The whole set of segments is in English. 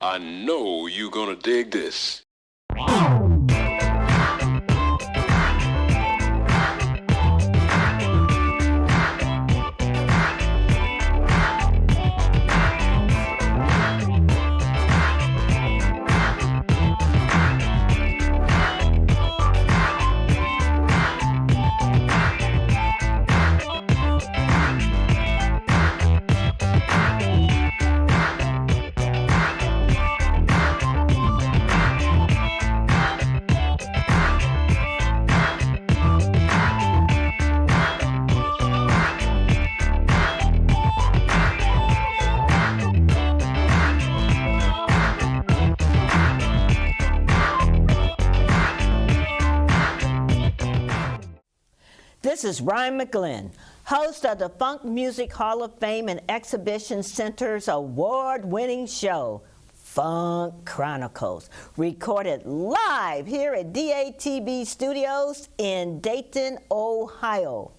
I know you're gonna dig this. This is Rhine McLin, host of the Funk Music Hall of Fame and Exhibition Center's award-winning show, Funk Chronicles, recorded live here at DATV Studios in Dayton, Ohio.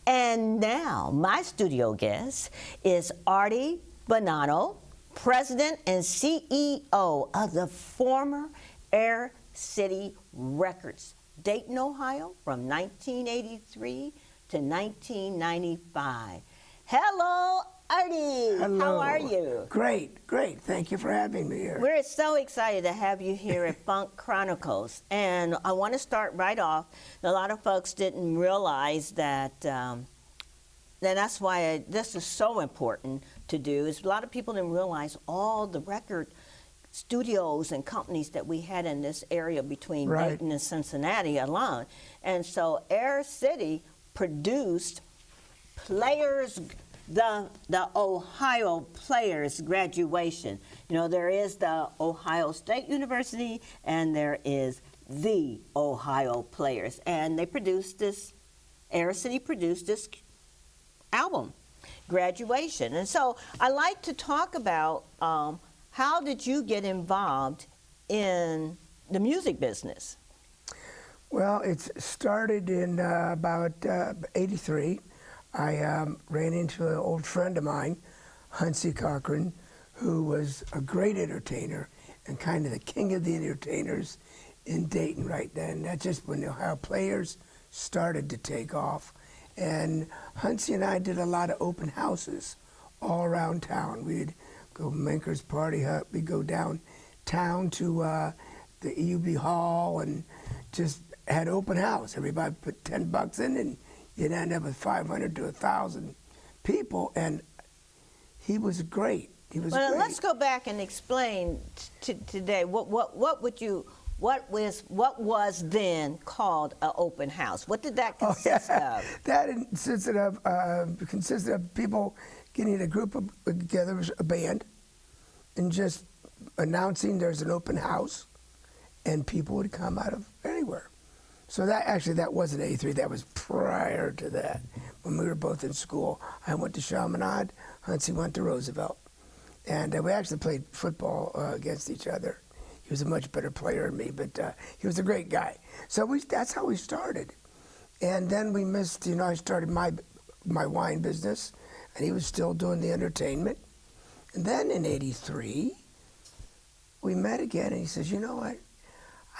And now, my studio guest is Ardie Bonanno, President and CEO of the former Air City Records, Dayton, Ohio, from 1983 to 1995. Hello, Ardie. Hello. How are you? Great, great. Thank you for having me here. We're so excited to have you here at Funk Chronicles. And I want to start right off. A lot of folks didn't realize that, and that's why this is so important to do, is a lot of people didn't realize all the record studios and companies that we had in this area between Dayton and Cincinnati alone. And so Air City produced players, the Ohio Players graduation. You know, there is the Ohio State University and there is the Ohio Players. And they produced this, Air City produced this album, Graduation. And so I like to talk about how did you get involved in the music business? Well, it started in about 83. I ran into an old friend of mine, Huntsy Cochran, who was a great entertainer and kind of the king of the entertainers in Dayton right then. That's just when the Ohio Players started to take off. And Huntsy and I did a lot of open houses all around town. We'd go Maker's Party Hut. We go downtown to the EUB Hall and just had open house. Everybody put $10 in and you'd end up with 500 to 1,000 people. And he was great. He was great. Let's go back and explain today what was then called an open house. What did that consist of? That consisted of people getting a group together, a band, and just announcing there's an open house, and people would come out of anywhere. So that wasn't 83, that was prior to that. When we were both in school, I went to Chaminade, Huntsy went to Roosevelt. And we actually played football against each other. He was a much better player than me, but he was a great guy. So that's how we started. And then we missed, I started my wine business, and he was still doing the entertainment. And then in 83, we met again, and he says, you know what?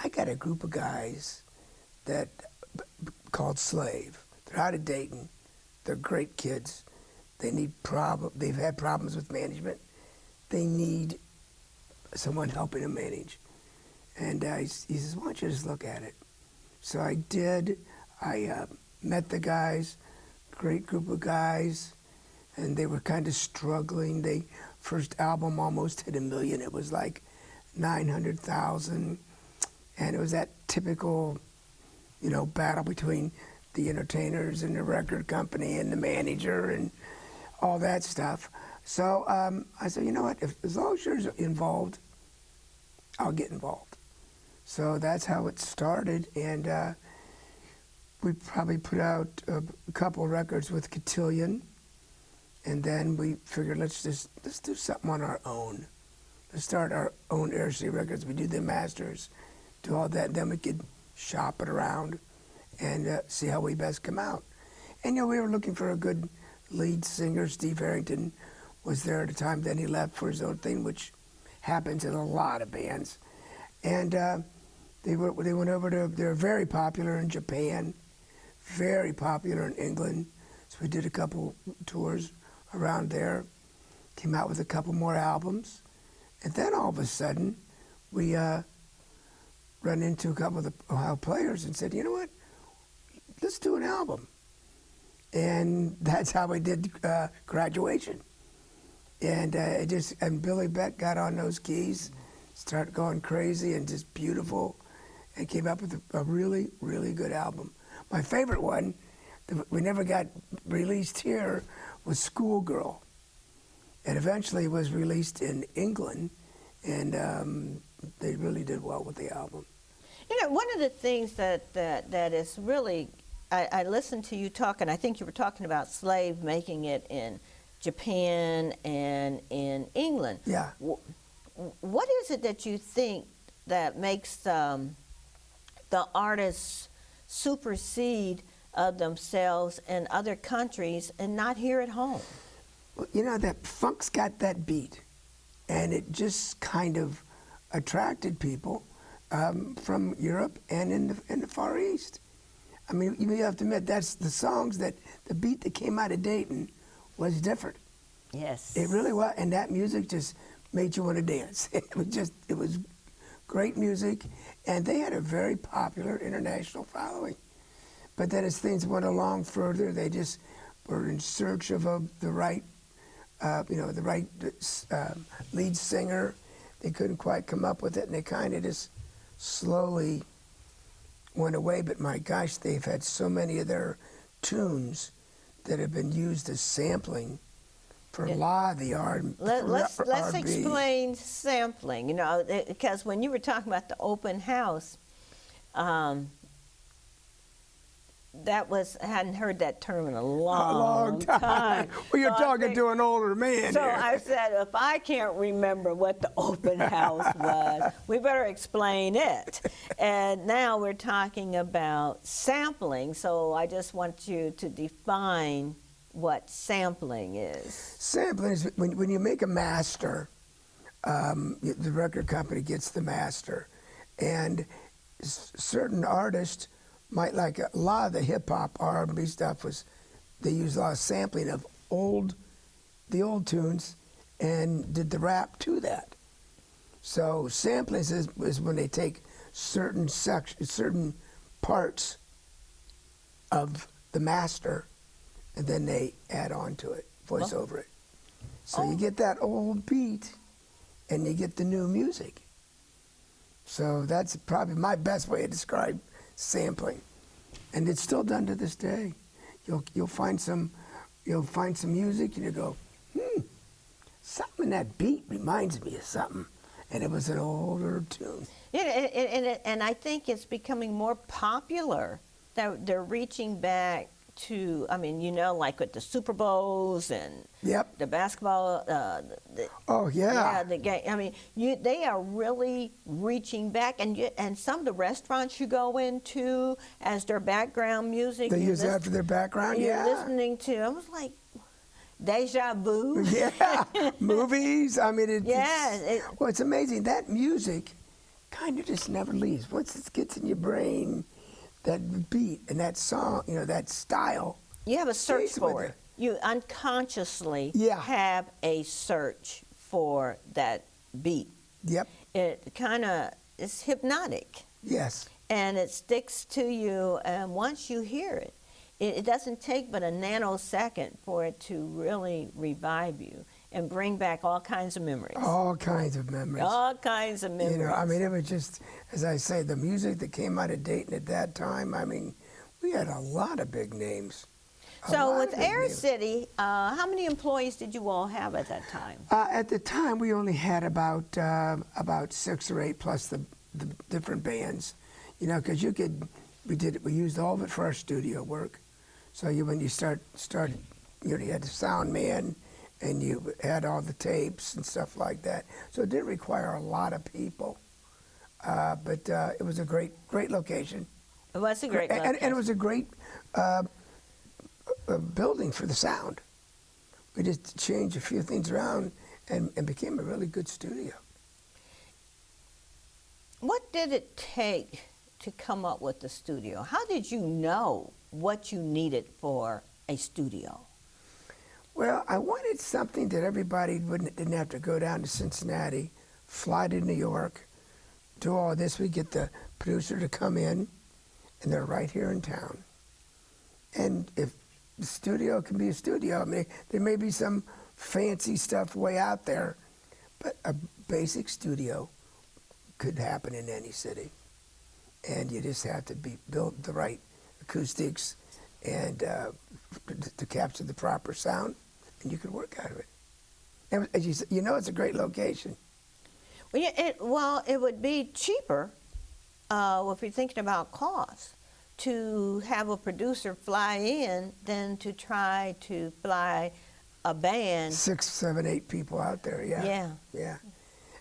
I got a group of guys that called Slave. They're out of Dayton. They're great kids. They've had problems with management. They need someone helping them manage. And he says, why don't you just look at it? So I did. I met the guys, great group of guys, and they were kind of struggling. Their first album almost hit 1 million. It was like 900,000. And it was that typical, battle between the entertainers and the record company and the manager and all that stuff. So I said, you know what, as long as you're involved, I'll get involved. So that's how it started, and we probably put out a couple records with Cotillion, and then we figured let's do something on our own. Let's start our own Air City Records. We do the masters, do all that, and then we could shop it around and see how we best come out. And we were looking for a good lead singer. Steve Harrington was there at the time. Then he left for his own thing, which happens in a lot of bands. And they went over to, they're very popular in Japan, very popular in England. So we did a couple tours around there, came out with a couple more albums. And then all of a sudden, we run into a couple of the Ohio players and said, you know what, let's do an album. And that's how we did Graduation. And and Billy Beck got on those keys, started going crazy and just beautiful, and came up with a really, really good album. My favorite one, that we never got released here, was Schoolgirl. And eventually was released in England, and they really did well with the album. You know, one of the things that is really, I listened to you talk, and I think you were talking about Slave making it in Japan and in England. Yeah. What is it that you think that makes the artists supersede of themselves in other countries and not here at home? Well, you know, that funk's got that beat, and it just kind of attracted people from Europe and in the Far East. I mean, you have to admit, that's the songs that, the beat that came out of Dayton was different. Yes. It really was, and that music just made you want to dance. It was great music, and they had a very popular international following. But then as things went along further, they just were in search of the right, the right lead singer. They couldn't quite come up with it, and they kind of just slowly went away. But my gosh, they've had so many of their tunes that have been used as sampling for a lot of the Let's R&B. explain sampling. You know, because when you were talking about the open house, that was, I hadn't heard that term in a long time. Well, you're So talking to an older man So here. I said, if I can't remember what the open house was, we better explain it. And now we're talking about sampling, so I just want you to define what sampling is. Sampling is when you make a master, the record company gets the master, and certain artists might like a lot of the hip hop R&B stuff they used a lot of sampling of the old tunes and did the rap to that. So sampling is when they take certain parts of the master and then they add on to it, voice over it. So you get that old beat and you get the new music. So that's probably my best way to describe sampling, and it's still done to this day. You'll find some music and you go, something in that beat reminds me of something, and it was an older tune. And I think it's becoming more popular. They're reaching back to, I mean, you know, like with the Super Bowls and the basketball. The game. I mean, they are really reaching back, and some of the restaurants you go into as their background music. They use that for their background. You're listening to. I was like, deja vu. Yeah, movies. I mean, it's amazing. That music kind of just never leaves. Once it gets in your brain, that beat and that song, that style. You have a search for it. You unconsciously have a search for that beat. Yep. It kind of is hypnotic. Yes. And it sticks to you, and once you hear it, it doesn't take but a nanosecond for it to really revive you and bring back all kinds of memories. All kinds of memories. All kinds of memories. I mean, it was just, as I say, the music that came out of Dayton at that time, I mean, we had a lot of big names. So with Air City, how many employees did you all have at that time? At the time, we only had about 6 or 8 plus the different bands, because we used all of it for our studio work. So when you started, you had the sound man, and you had all the tapes and stuff like that. So it didn't require a lot of people, but it was a great location. It was a great location. And it was a great building for the sound. We just changed a few things around and became a really good studio. What did it take to come up with the studio? How did you know what you needed for a studio? Well, I wanted something that everybody didn't have to go down to Cincinnati, fly to New York, do all this. We get the producer to come in, and they're right here in town. And if the studio can be a studio, I mean, there may be some fancy stuff way out there, but a basic studio could happen in any city. And you just have to build the right acoustics and to capture the proper sound, and you could work out of it. And as you said, it's a great location. Well, yeah, it would be cheaper if you're thinking about cost to have a producer fly in than to try to fly a band. 6, 7, 8 people out there, yeah. Yeah.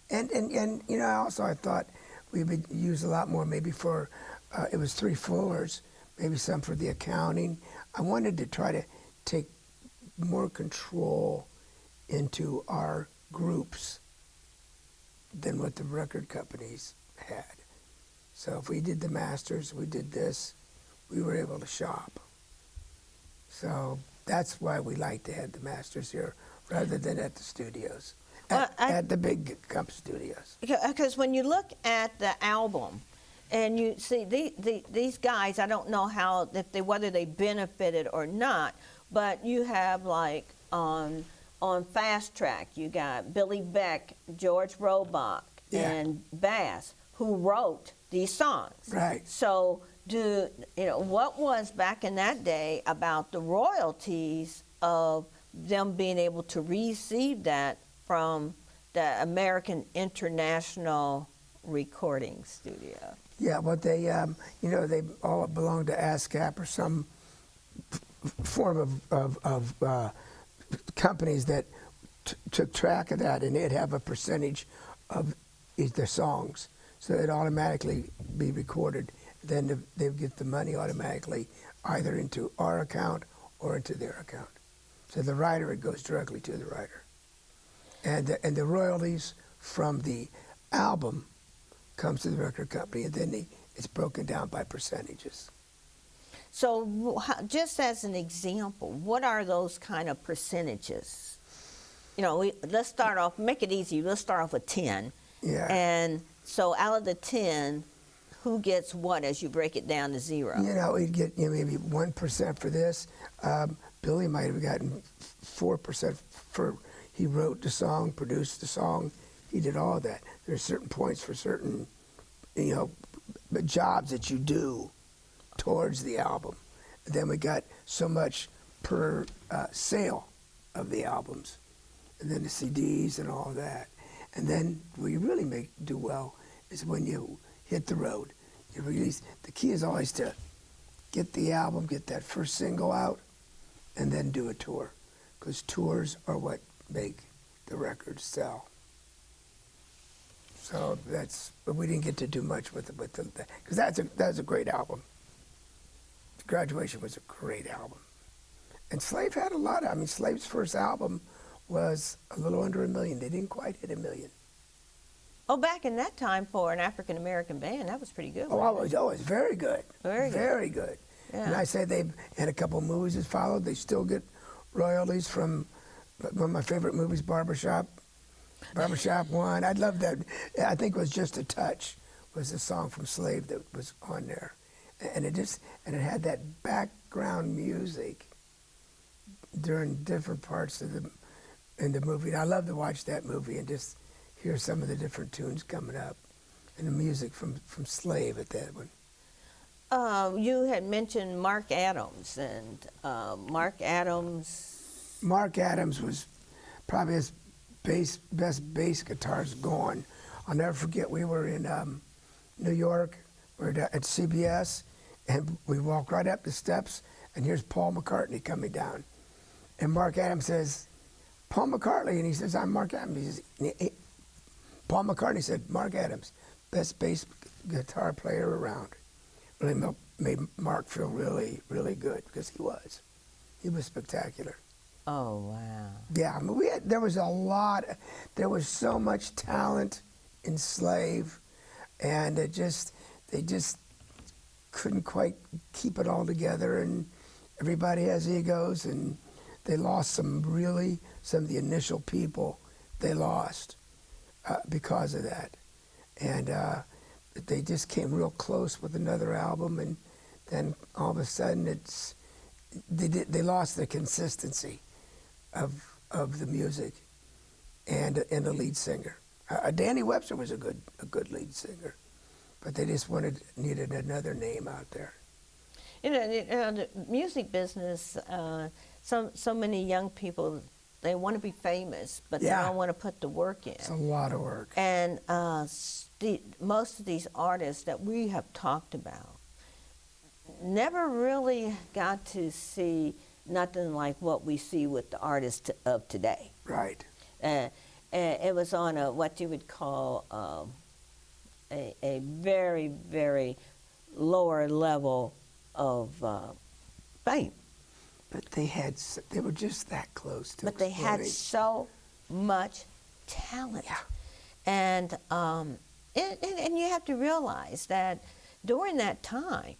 And I thought we would use a lot more maybe for, it was 3 Fullers, maybe some for the accounting. I wanted to try to take more control into our groups than what the record companies had. So if we did the masters, we did this, we were able to shop. So that's why we like to have the masters here rather than at the studios, at the big studios. Because when you look at the album, and you see these guys, I don't know whether they benefited or not, but you have like on Fast Track, you got Billy Beck, George Roebuck, and Bass, who wrote these songs. Right. So what was back in that day about the royalties of them being able to receive that from the American International Recording Studio? Yeah, but they all belong to ASCAP or some form of companies that took track of that, and they'd have a percentage of their songs, so it'd automatically be recorded. Then they'd get the money automatically either into our account or into their account. So the writer, it goes directly to the writer, and the royalties from the album comes to the record company, and then it's broken down by percentages. So just as an example, what are those kind of percentages? Let's start off, make it easy, let's start off with 10. Yeah. And so out of the 10, who gets what as you break it down to 0? We'd get maybe 1% for this. Billy might have gotten 4% for he wrote the song, produced the song, he did all of that. There's certain points for certain, jobs that you do towards the album. And then we got so much per sale of the albums, and then the CDs and all of that. And then where you really do well is when you hit the road. You release. The key is always to get the album, get that first single out, and then do a tour, because tours are what make the records sell. So but we didn't get to do much with it, because that's a great album. Graduation was a great album. And Slave had a lot Slave's first album was a little under $1 million. They didn't quite hit $1 million. Oh, back in that time for an African-American band, that was pretty good. It was very good. Very good. Yeah. And I say they've had a couple of movies that followed. They still get royalties from one of my favorite movies, Barbershop 1. I love that. I think it was Just a Touch was the song from Slave that was on there. And it had that background music during different parts of the movie. And I love to watch that movie and just hear some of the different tunes coming up and the music from Slave at that one. You had mentioned Mark Adams, and Mark Adams was probably his best bass guitars gone. I'll never forget, we were in New York, we were at CBS, and we walked right up the steps, and here's Paul McCartney coming down. And Mark Adams says, Paul McCartney, and he says, I'm Mark Adams. Paul McCartney said, Mark Adams, best bass guitar player around. Really made Mark feel really, really good, because he was. He was spectacular. Oh, wow. Yeah, there was so much talent in Slave. and they just couldn't quite keep it all together, and everybody has egos, and they lost some of the initial people they lost because of that, and they just came real close with another album, and then all of a sudden they lost the consistency of the music and the lead singer. Danny Webster was a good lead singer, but they just needed another name out there. You know, the music business, so many young people, they want to be famous, but they don't want to put the work in. It's a lot of work. And most of these artists that we have talked about never really got to see nothing like what we see with the artists of today. Right. It was on what you would call a very, very lower level of fame. But they were just that close to But they had so much talent. Yeah. And you have to realize that during that time,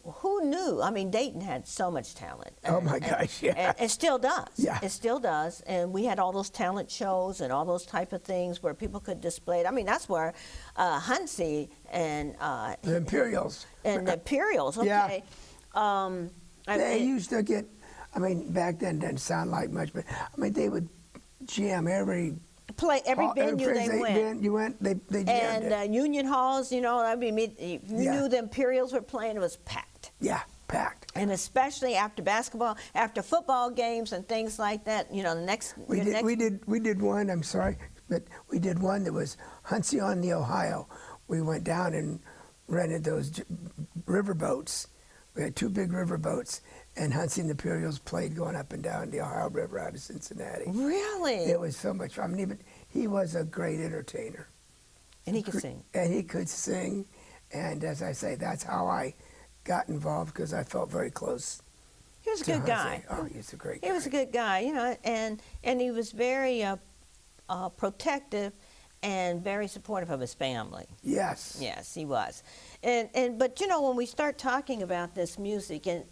who knew? I mean, Dayton had so much talent. Oh my gosh, yeah. And it still does. Yeah. It still does. And we had all those talent shows and all those type of things where people could display it. I mean, that's where Huntsy and the Imperials. And the Imperials, okay. Yeah. They used to get, I mean, back then didn't sound like much, but I mean, they would jam every venue they went. They jammed and Union Halls, you know, I mean, you knew the Imperials were playing, it was packed. Yeah, packed. And especially after basketball, after football games and things like that, you know, we did one, I'm sorry, but we did one that was Huntsy on the Ohio. We went down and rented those river boats. We had 2 big river boats, and Huntsy and the Imperials played going up and down the Ohio River out of Cincinnati. Really? It was so much fun. I mean, he was a great entertainer. And he could sing. And he could sing, and as I say, that's how I got involved, because I felt very close. He was a good guy. Oh, he's a great guy. He was a good guy, you know, and he was very protective and very supportive of his family. Yes. Yes, he was. But you know, when we start talking about this music, and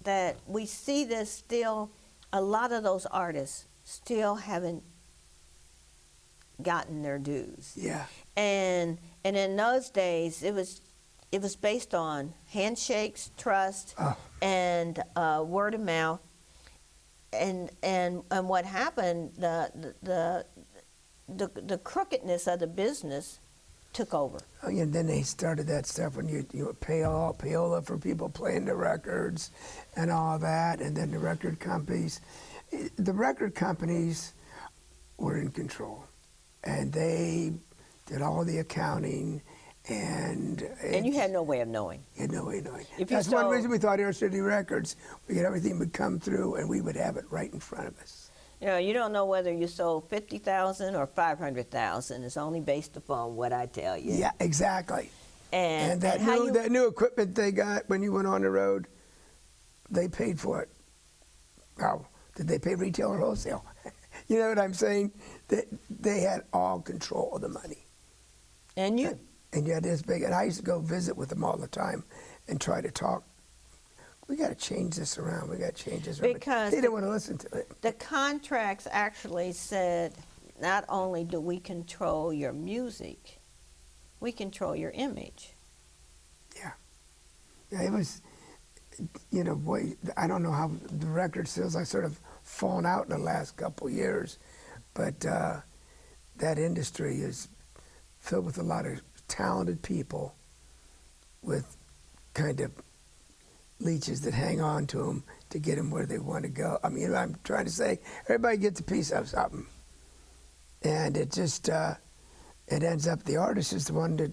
that we see this still, a lot of those artists still haven't gotten their dues. Yeah. And in those days, it was based on handshakes, trust, and word of mouth. And what happened, the crookedness of the business took over. Oh, yeah, and then they started that stuff when you would payola for people playing the records and all that, and then the record companies were in control, and they did all the accounting, and you had no way of knowing. You had no way of knowing. If That's one reason we thought Air City Records, everything would come through, and we would have it right in front of us. You know, you don't know whether you sold 50,000 or 500,000. It's only based upon what I tell you. Yeah, exactly. And that new equipment they got when you went on the road, they paid for it. How did they pay retail or wholesale? You know what I'm saying? They had all control of the money. And you. And you had this big. And I used to go visit with them all the time and try to talk. We got to change this around. We got to change this around. Because they didn't want to listen to it. The contracts actually said, not only do we control your music, we control your image. Yeah. Yeah, it was, you know, boy, I don't know how the record sales, I sort of fallen out in the last couple of years, but that industry is filled with a lot of talented people with kind of leeches that hang on to them to get them where they want to go. I mean, I'm trying to say, everybody gets a piece of something. And it just, it ends up the artist is the one that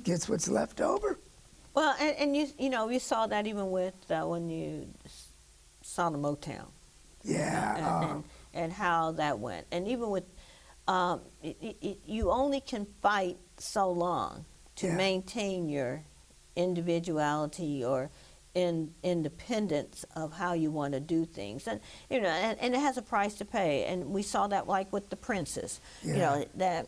gets what's left over. Well, and you know, you saw that even with when you saw the Motown. Yeah. And how that went. And even with, you only can fight so long to maintain your individuality or independence of how you want to do things, and you know, and it has a price to pay. And we saw that like with the Princes. You know, that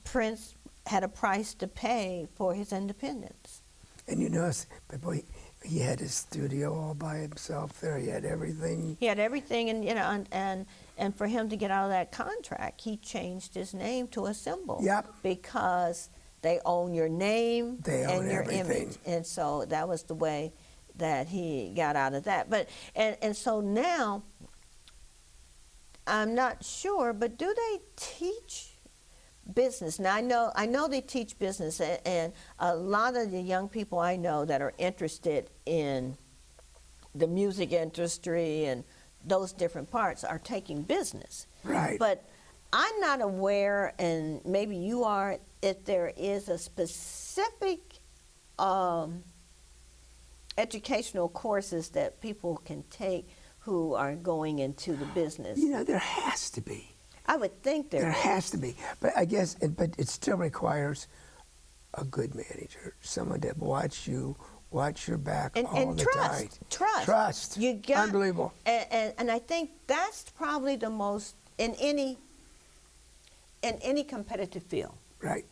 Prince had a price to pay for his independence. And you notice, but boy, he had his studio all by himself there. He had everything. He had everything, and and for him to get out of that contract, he changed his name to a symbol. Yep. Because they own your name and your everything. image, and so that was the way that he got out of that. But and so now, I'm not sure, but do they teach business? Now I know they teach business, and a lot of the young people I know that are interested in the music industry and those different parts are taking business. Right. But I'm not aware, and maybe you are, if there is a specific educational courses that people can take who are going into the business. You know, there has to be. I would think there has to be, but I guess, but it still requires a good manager, someone that watch your back all the time. Trust. You got unbelievable. And I think that's probably the most in any competitive field. Right.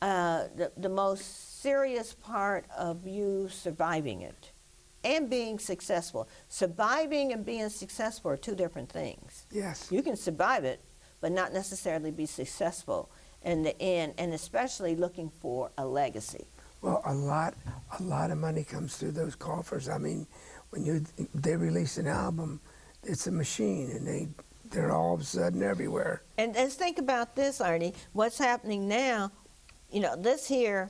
The most serious part of you surviving it and being successful. Surviving and being successful are two different things. Yes. You can survive it, but not necessarily be successful in the end, and especially looking for a legacy. Well, a lot of money comes through those coffers. I mean, when they release an album, it's a machine, and they're all of a sudden everywhere. And think about this, Ardie. What's happening now? You know, this here.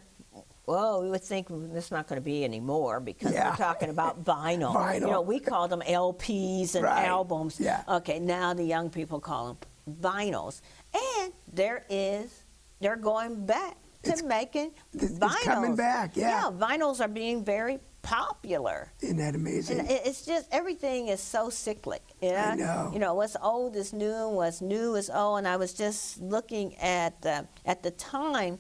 Well, we would think it's not going to be anymore because we're talking about vinyl. Vinyl. You know, we call them LPs and albums. Yeah. Okay, now the young people call them vinyls. And they're going back to making vinyls. It's coming back, yeah. Yeah, vinyls are being very popular. Isn't that amazing? And it's just, everything is so cyclic. I know. You know, what's old is new, and what's new is old. And I was just looking at the time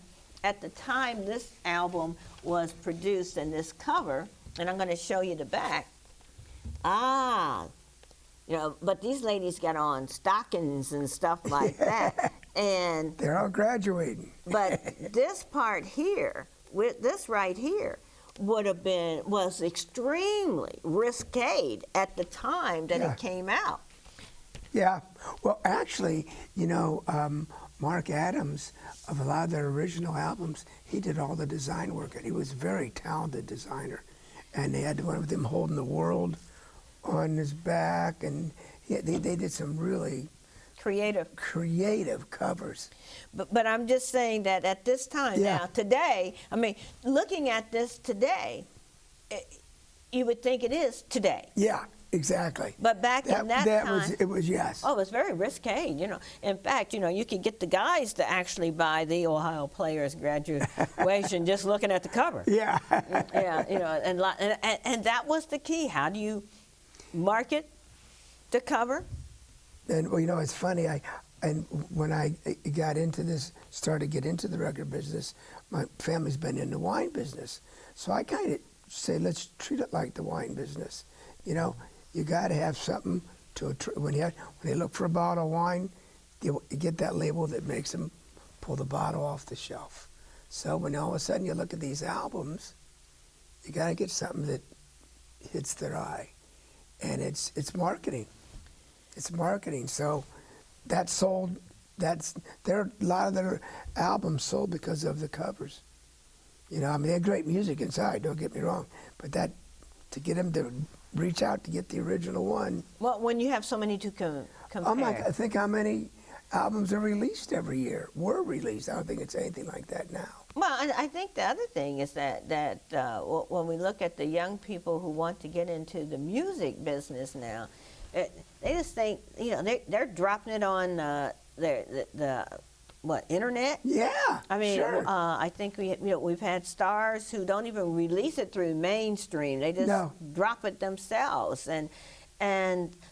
this album was produced and this cover, and I'm going to show you the back. You know, but these ladies got on stockings and stuff like that. And they're all graduating. But this part here, with this right here, was extremely risque at the time that it came out. Yeah. Well, actually, you know, Mark Adams, of a lot of their original albums, he did all the design work, and he was a very talented designer. And they had one of them holding the world on his back, and they did some really creative covers. But I'm just saying that at this time now, today, I mean, looking at this today, you would think it is today. Yeah. Exactly. But back in that time, it was yes. Oh, it was very risque, you know. In fact, you know, you could get the guys to actually buy the Ohio Players graduation just looking at the cover. Yeah. Yeah, you know, and that was the key. How do you market the cover? And well, you know, it's funny. When I got into this, started to get into the record business, my family's been in the wine business, so I kind of say, let's treat it like the wine business, you know. You got to have something when they look for a bottle of wine, you get that label that makes them pull the bottle off the shelf. So when all of a sudden you look at these albums, you got to get something that hits their eye, and it's marketing. It's marketing. So that sold. A lot of their albums sold because of the covers. You know, I mean, they had great music inside. Don't get me wrong, but to get them to reach out to get the original one. Well, when you have so many to compare. Oh my God, think how many albums are released every year, were released. I don't think it's anything like that now. Well, I think the other thing is that when we look at the young people who want to get into the music business now, they just think, you know, they're dropping it on the internet? Yeah, I mean, sure. I think we've had stars who don't even release it through mainstream. They just drop it themselves, and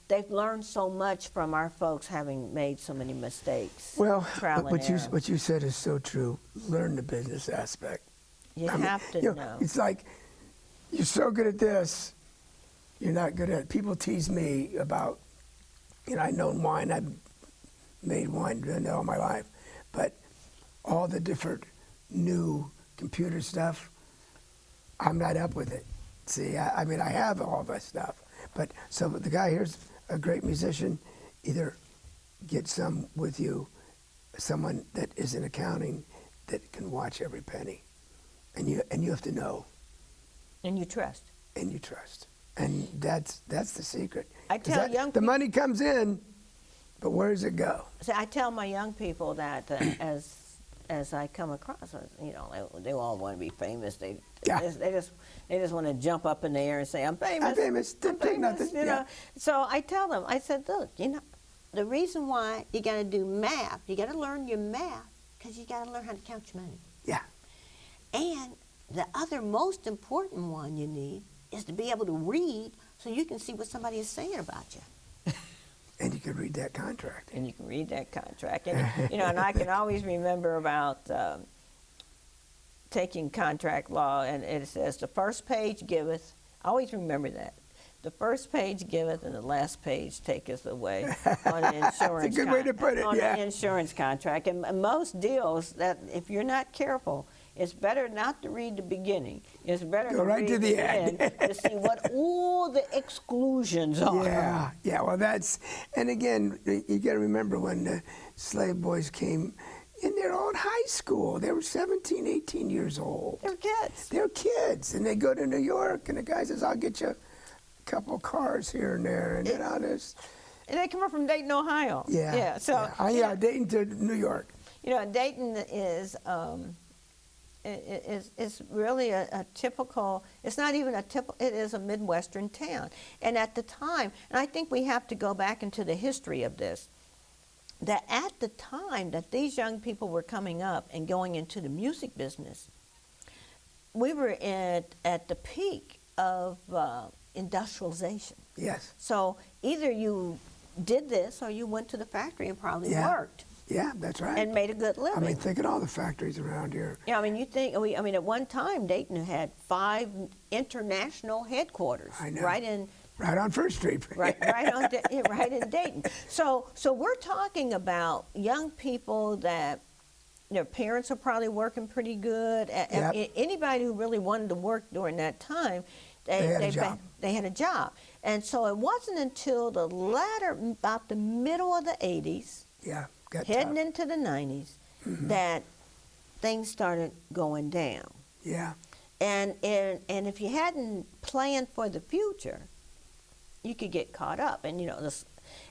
they've learned so much from our folks having made so many mistakes. Well, what you said is so true. Learn the business aspect. You have to know. It's like, you're so good at this, you're not good at it. People tease me about, you know, I know wine. I've made wine all my life. But all the different new computer stuff, I'm not up with it. See, I mean, I have all that stuff. But so the guy here's a great musician. Either get some with you, someone that is in accounting that can watch every penny. And you have to know. And you trust. And you trust. And that's the secret. I tell young people, the money comes in, but where does it go? So I tell my young people that as I come across, you know, they all want to be famous. They just want to jump up in the air and say, "I'm famous. I'm famous. I'm famous." Nothing. You know. So I tell them, I said, "Look, you know, the reason why you got to do math, you got to learn your math because you got to learn how to count your money. Yeah. And the other most important one you need is to be able to read so you can see what somebody is saying about you." And you can read that contract. And you can read that contract. And, you know, and I can always remember about taking contract law, and it says, the first page giveth, I always remember that. The first page giveth and the last page taketh away on an insurance That's a good way to put it, on yeah. an insurance contract. And most deals, that if you're not careful, it's better not to read the beginning. It's better Go to right read to the end to see what all the exclusions are. Yeah, well and again, you got to remember when the slave boys came in their own high school, they were 17, 18 years old. They're kids. They're kids, and they go to New York, and the guy says, I'll get you a couple cars here and there, and then I'll just... And they come up from Dayton, Ohio. Yeah. So Dayton to New York. You know, Dayton is really a typical. It's not even a typical. It is a Midwestern town. And at the time, and I think we have to go back into the history of this. That at the time that these young people were coming up and going into the music business, we were at the peak of industrialization. Yes. So either you did this or you went to the factory and probably worked. Yeah, that's right. And made a good living. I mean, think of all the factories around here. Yeah, I mean, you think, I mean, at one time, Dayton had 5 international headquarters. I know. Right on First Street. right in Dayton. So we're talking about young people that their parents are probably working pretty good. Yep. Anybody who really wanted to work during that time, they had a job. And so it wasn't until about the middle of the 80s, heading into the 90s, that things started going down. Yeah. And if you hadn't planned for the future, you could get caught up. And you know this,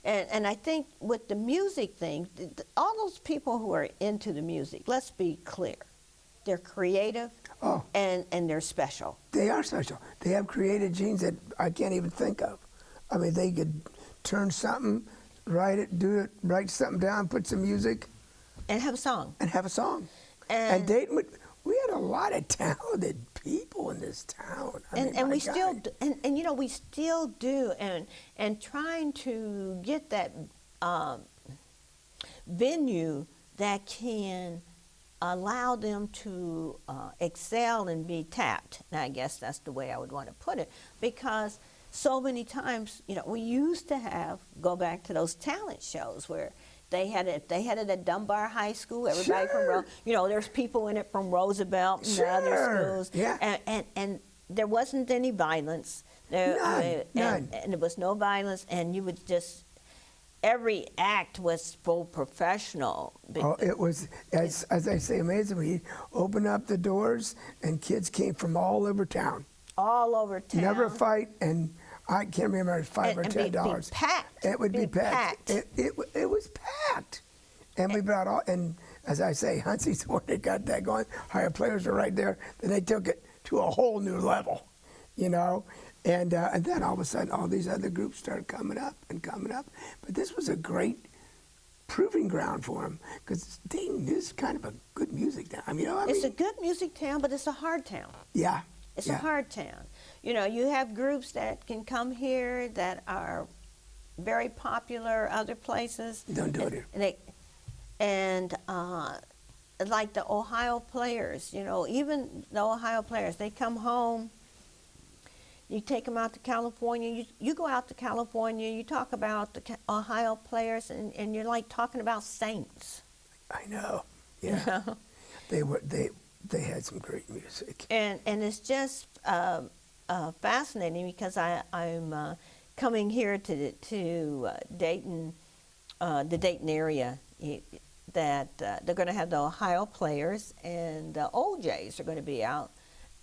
and I think with the music thing, all those people who are into the music, let's be clear, they're creative. Oh. And they're special. They are special. They have creative genes that I can't even think of. I mean, they could turn something, write something down, put some music. And have a song. And Dayton, we had a lot of talented people in this town. And you know, we still do. And trying to get that venue that can allow them to excel and be tapped. Now, I guess that's the way I would want to put it, because so many times, you know, we used to go back to those talent shows where they had it at Dunbar High School. Everybody from, you know, there's people in it from Roosevelt and other schools. Yeah. And there wasn't any violence. None. And there was no violence, and you would just. Every act was full professional. Oh, it was, as I say, amazing. We opened up the doors, and kids came from all over town. All over town. Never a fight, and I can't remember, it was $5 or $10. Be packed. It would be packed. It was packed. And we brought and as I say, Hunsey's the one that got that going. Higher players are right there. Then they took it to a whole new level, you know. And then all of a sudden, all these other groups started coming up. But this was a great proving ground for them, because Dayton is kind of a good music town. It's a good music town, but it's a hard town. Yeah. It's a hard town. You know, you have groups that can come here that are very popular other places. Don't do it here. And like the Ohio players, you know, even the Ohio players, they come home. You take them out to California. You go out to California. You talk about the Ohio players, and you're like talking about saints. I know. Yeah. You know? they had some great music. And it's just fascinating because I'm coming here to Dayton, the Dayton area. That they're going to have the Ohio players, and the OJs are going to be out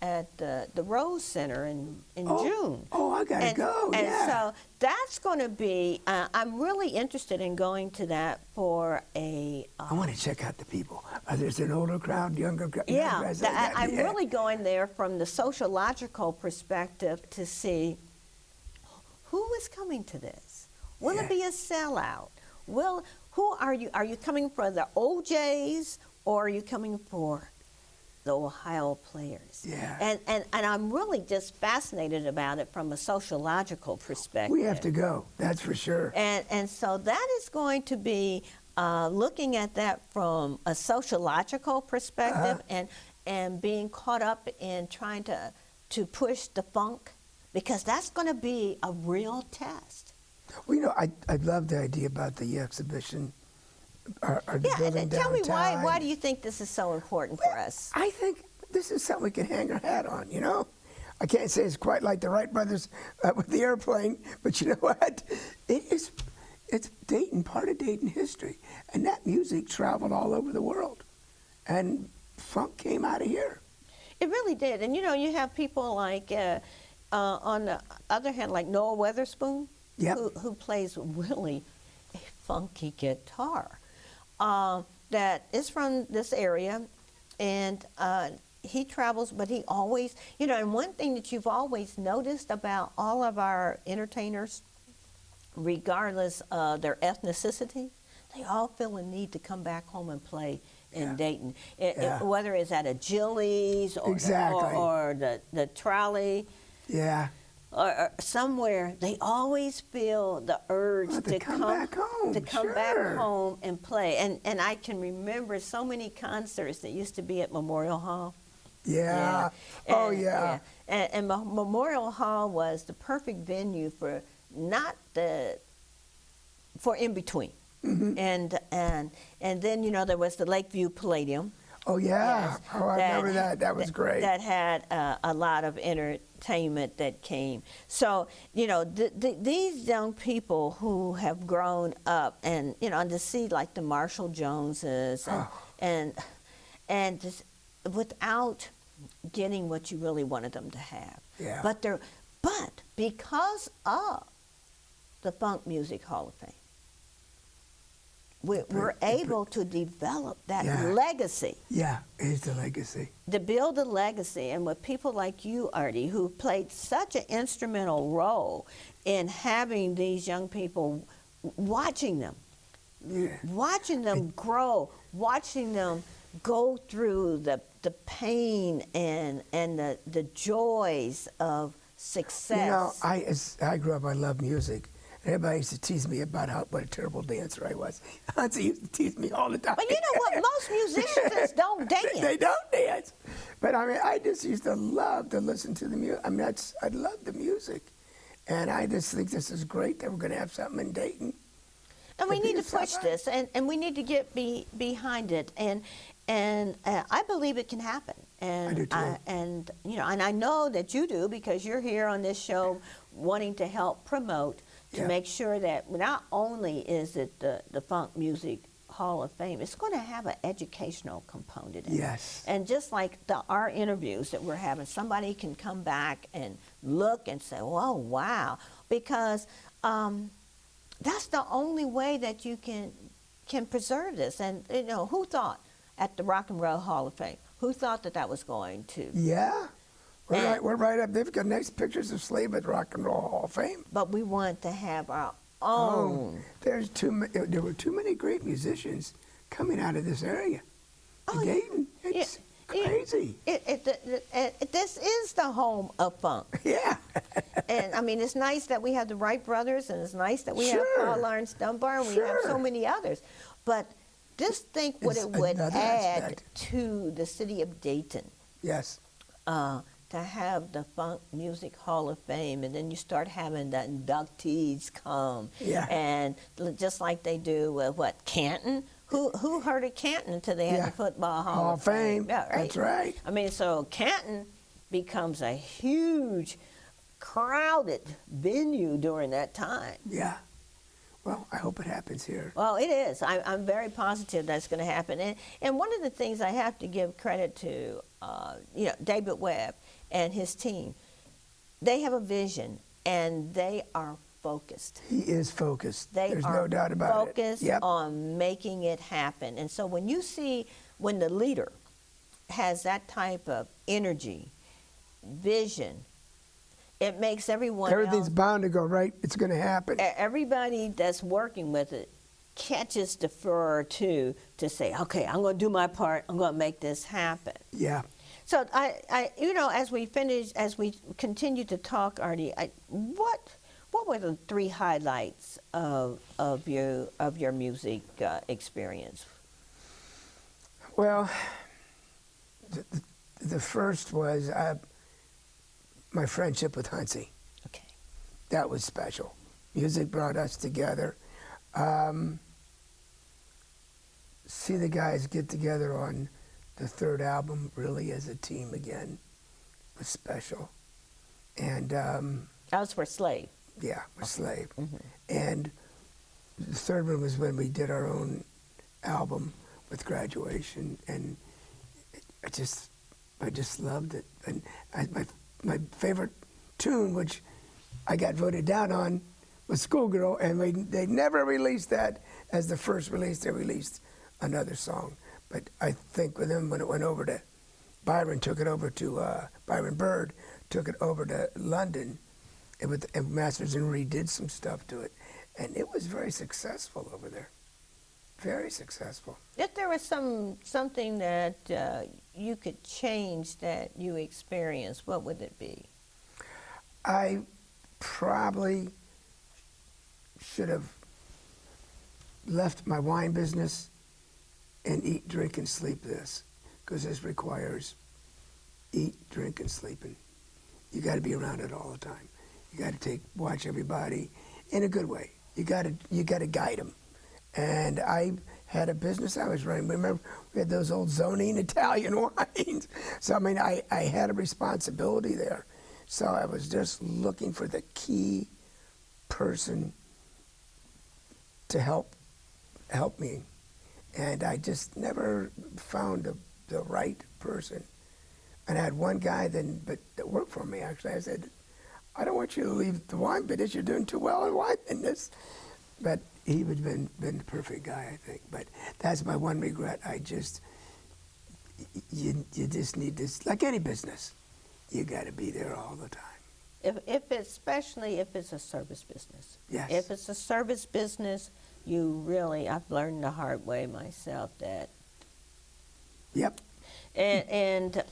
at the Rose Center in June. Oh, I gotta go. And yeah. so that's going to be. I'm really interested in going to that for a. I want to check out the people. There's an older crowd, younger crowd. Yeah, I'm really going there from the sociological perspective to see who is coming to this. Will it be a sellout? Who are you? Are you coming for the OJs or are you coming for the Ohio players? Yeah. And I'm really just fascinated about it from a sociological perspective. We have to go, that's for sure. And so that is going to be looking at that from a sociological perspective and being caught up in trying to push the funk, because that's going to be a real test. Well, you know, I love the idea about the exhibition. The building tell me downtown. why do you think this is so important for us? I think this is something we can hang our hat on, you know? I can't say it's quite like the Wright brothers with the airplane, but you know what? It's Dayton, part of Dayton history. And that music traveled all over the world. And funk came out of here. It really did. And, you know, you have people like, on the other hand, like Noah Weatherspoon, who plays really a funky guitar. That is from this area, and he travels, but he always, you know, and one thing that you've always noticed about all of our entertainers, regardless of their ethnicity, they all feel a need to come back home and play in Dayton. Whether it's at a Jilly's or, or the Trolley. Yeah. Or somewhere, they always feel the urge to come back home. Back home and play. And I can remember so many concerts that used to be at Memorial Hall. Yeah. And Memorial Hall was the perfect venue for for in between. Mm-hmm. And then, you know, there was the Lakeview Palladium. Oh, yeah. Yes, I remember that. That was great. That had a lot of entertainment that came. So, you know, these young people who have grown up and, you know, and to see like the Marshall Joneses and just without getting what you really wanted them to have. Yeah. But because of the Funk Music Hall of Fame, we're able to develop that legacy. Yeah, it's the legacy. To build a legacy, and with people like you, Ardie, who played such an instrumental role in having these young people, watching them grow, watching them go through the pain and the joys of success. You know, as I grew up, I loved music. Everybody used to tease me about what a terrible dancer I was. Auntie used to tease me all the time. But you know what? Most musicians don't dance. They don't dance. But I mean, I just used to love to listen to the music. I mean, I love the music. And I just think this is great that we're going to have something in Dayton. And we need to push this, and we need to get behind it. And I believe it can happen. And I do too. And you know, and I know that you do, because you're here on this show wanting to help promote, to make sure that not only is it the Funk Music Hall of Fame, it's going to have an educational component in it. And just like our interviews that we're having, somebody can come back and look and say, oh, wow, because that's the only way that you can preserve this. And, you know, who thought at the Rock and Roll Hall of Fame, who thought that was going to? Yeah. We're right up. They've got nice pictures of Slave at Rock and Roll Hall of Fame. But we want to have our own. There were too many great musicians coming out of this area. Dayton, it's crazy. This is the home of funk. Yeah. And I mean, it's nice that we have the Wright brothers, and it's nice that we have Paul Laurence Dunbar, and we have so many others. But just think what it would add to the city of Dayton. Yes. To have the Funk Music Hall of Fame, and then you start having the inductees come. Yeah. And just like they do with Canton, Who heard of Canton until they had Yeah. the Football Hall of Fame. Yeah, right. That's right. I mean, so Canton becomes a huge, crowded venue during that time. Yeah. Well, I hope it happens here. Well, it is. I'm very positive that's going to happen. And one of the things I have to give credit to, David Webb and his team, they have a vision and they are focused. He is focused. They There's are no doubt about it. focused Yep. on making it happen. And so when the leader has that type of energy, vision, it makes everyone Everything's else, bound to go right. It's going to happen. everybody that's working with it catches the fur too to say, okay, I'm going to do my part. I'm going to make this happen. Yeah. So as we continue to talk, Ardie, what were the 3 highlights of your music experience? Well, the first was my friendship with Huntsy. Okay. That was special. Music brought us together. See the guys get together on the 3rd album, really as a team again, was special. And That was for Slave. yeah, with Slave. Mm-hmm. And the 3rd one was when we did our own album with Graduation, and I just loved it. And my favorite tune, which I got voted down on, was Schoolgirl, and they never released that as the first release. They released another song. But I think with them, when it went over to, Byron took it over to, Byron Bird took it over to London, and masters and redid some stuff to it. And it was very successful over there. Very successful. If there was something that you could change that you experienced, what would it be? I probably should have left my wine business and eat, drink, and sleep this, because this requires eat, drink, and sleeping. You got to be around it all the time. You got to watch everybody in a good way. You got to guide them. And I had a business I was running. Remember, we had those old zoning Italian wines. So, I mean, I had a responsibility there. So I was just looking for the key person to help me. And I just never found the right person. And I had one guy that worked for me, actually. I said, I don't want you to leave the wine business. You're doing too well in wine business. But he would have been the perfect guy, I think. But that's my one regret. You just need this, like any business, you got to be there all the time. Especially if it's a service business. Yes. If it's a service business, I've learned the hard way myself that. Yep. And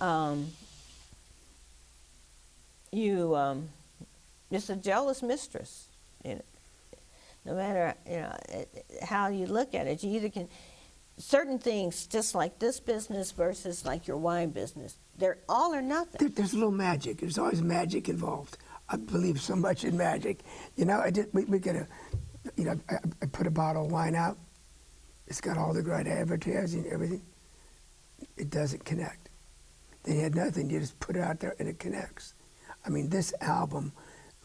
it's a jealous mistress. No matter how you look at it, you either can certain things, just like this business versus like your wine business, they're all or nothing. There's a little magic. There's always magic involved. I believe so much in magic. We get I put a bottle of wine out. It's got all the great advertising, everything. It doesn't connect. They had nothing. You just put it out there and it connects. I mean, this album,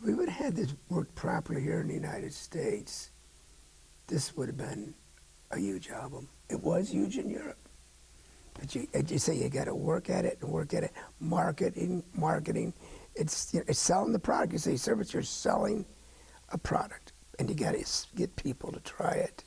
we would have had this worked properly here in the United States. This would have been a huge album. It was huge in Europe. But you say you got to work at it. Marketing. It's selling the product. You say service, you're selling a product, and you got to get people to try it.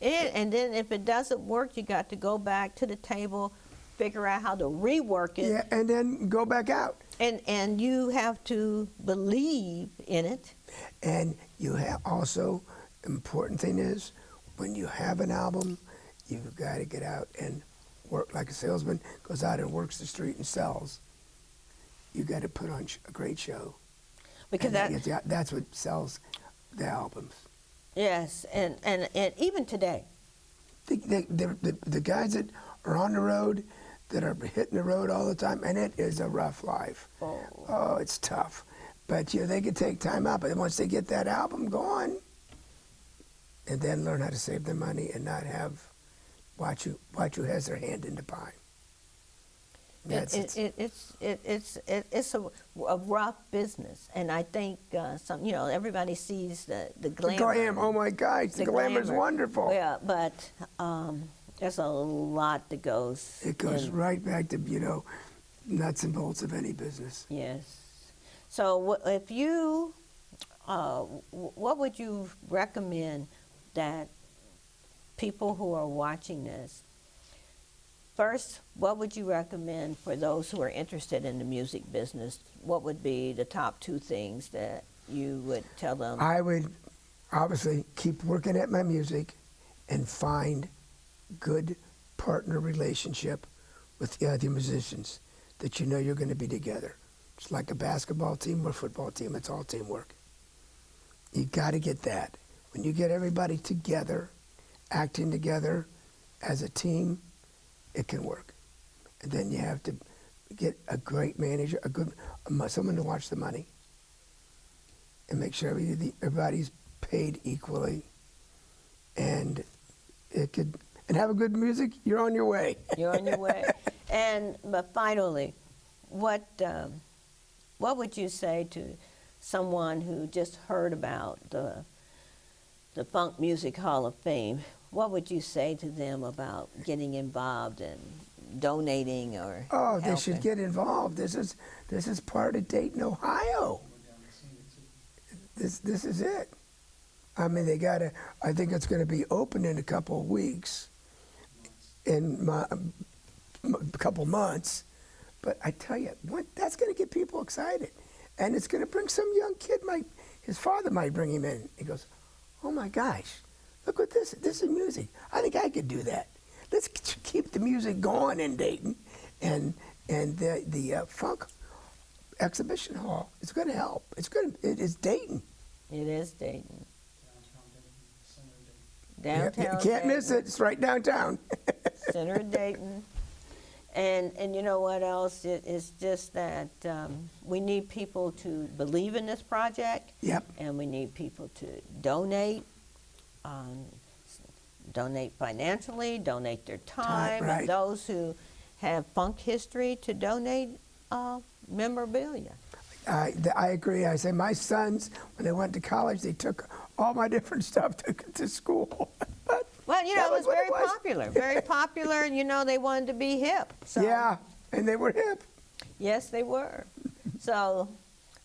And then if it doesn't work, you got to go back to the table, figure out how to rework it. Yeah, and then go back out. And you have to believe in it. And you have also, important thing is, when you have an album, you've got to get out and work like a salesman, goes out and works the street and sells. You got to put on a great show. Because that's what sells the albums. Yes, and even today. The guys that are on the road, that are hitting the road all the time, and it is a rough life. Oh, it's tough. But they can take time out, but once they get that album going, and then learn how to save their money and not have watch who has their hand in the pie. It's a rough business, and I think everybody sees the glamour. The glam, oh my gosh, the glamour's wonderful. Yeah, but there's a lot that goes. It goes right back to nuts and bolts of any business. Yes. So if you, what would you recommend that people who are watching this? First, what would you recommend for those who are interested in the music business? What would be the top 2 things that you would tell them? I would obviously keep working at my music and find good partner relationship with the other musicians that you're going to be together. It's like a basketball team or football team. It's all teamwork. You got to get that. When you get everybody together, acting together as a team, it can work. And then you have to get a great manager, someone to watch the money, and make sure everybody's paid equally, and have a good music. You're on your way. You're on your way. But finally, what would you say to someone who just heard about the Funk Music Hall of Fame? What would you say to them about getting involved and donating or helping? They should get involved. This is part of Dayton, Ohio. This is it. I mean, I think it's going to be open in a couple of weeks, in a couple months. But I tell you, that's going to get people excited. And it's going to bring some young kid, his father might bring him in. He goes, oh my gosh. Look what this is music. I think I could do that. Let's keep the music going in Dayton, and the Funk Exhibition Hall is going to help. It is Dayton. It is Dayton. You can't miss it. It's right downtown. Center of Dayton. And you know what else? It's just that we need people to believe in this project. Yep. And we need people to donate. Donate financially, donate their time, right. And those who have funk history to donate memorabilia. I agree. I say my sons, when they went to college, they took all my different stuff to school. Well, it was very popular, very popular, and they wanted to be hip. So. Yeah, and they were hip. Yes, they were. So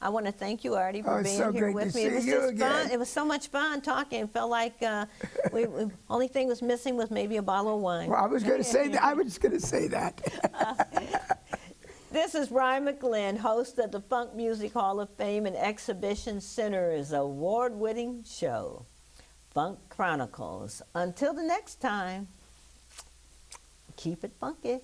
I want to thank you, Ardie, for being so here great with to me. It was see you just again. fun. It was so much fun talking. It felt like only thing was missing was maybe a bottle of wine. Well, I was going to say that. I was just going to say that. This is Rhine McLin, host of the Funk Music Hall of Fame and Exhibition Center's award-winning show, Funk Chronicles. Until the next time, keep it funky.